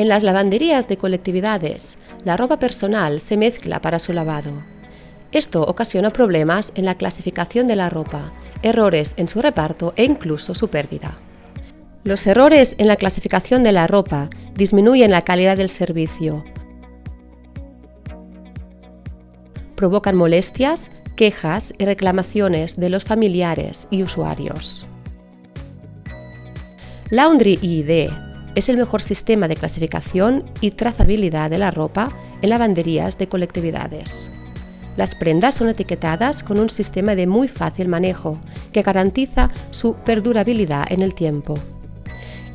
En las lavanderías de colectividades, la ropa personal se mezcla para su lavado. Esto ocasiona problemas en la clasificación de la ropa, errores en su reparto e incluso su pérdida. Los errores en la clasificación de la ropa disminuyen la calidad del servicio, provocan molestias, quejas y reclamaciones de los familiares y usuarios. Laundry ID es el mejor sistema de clasificación y trazabilidad de la ropa en lavanderías de colectividades. Las prendas son etiquetadas con un sistema de muy fácil manejo que garantiza su perdurabilidad en el tiempo.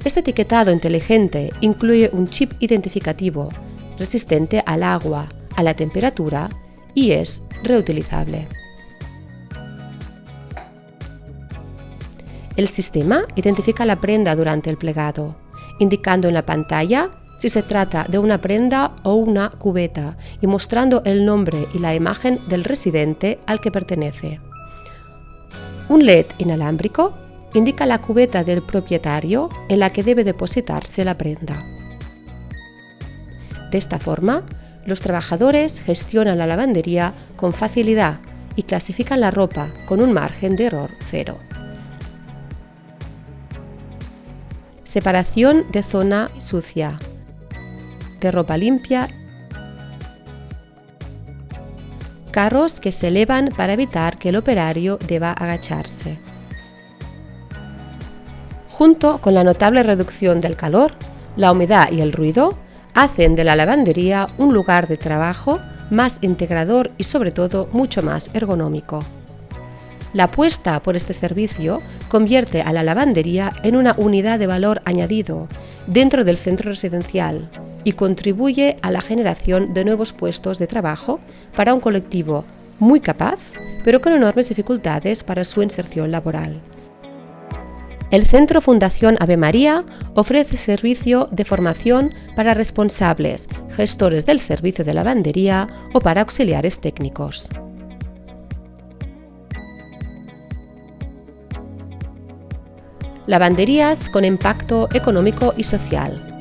Este etiquetado inteligente incluye un chip identificativo resistente al agua, a la temperatura y es reutilizable. El sistema identifica la prenda durante el plegado, indicando en la pantalla si se trata de una prenda o una cubeta y mostrando el nombre y la imagen del residente al que pertenece. Un LED inalámbrico indica la cubeta del propietario en la que debe depositarse la prenda. De esta forma, los trabajadores gestionan la lavandería con facilidad y clasifican la ropa con un margen de error cero. Separación de zona sucia, de ropa limpia, carros que se elevan para evitar que el operario deba agacharse. Junto con la notable reducción del calor, la humedad y el ruido, hacen de la lavandería un lugar de trabajo más integrador y sobre todo mucho más ergonómico. La apuesta por este servicio convierte a la lavandería en una unidad de valor añadido dentro del centro residencial y contribuye a la generación de nuevos puestos de trabajo para un colectivo muy capaz, pero con enormes dificultades para su inserción laboral. El Centro Fundación Ave María ofrece servicio de formación para responsables, gestores del servicio de lavandería o para auxiliares técnicos. Lavanderías con impacto económico y social.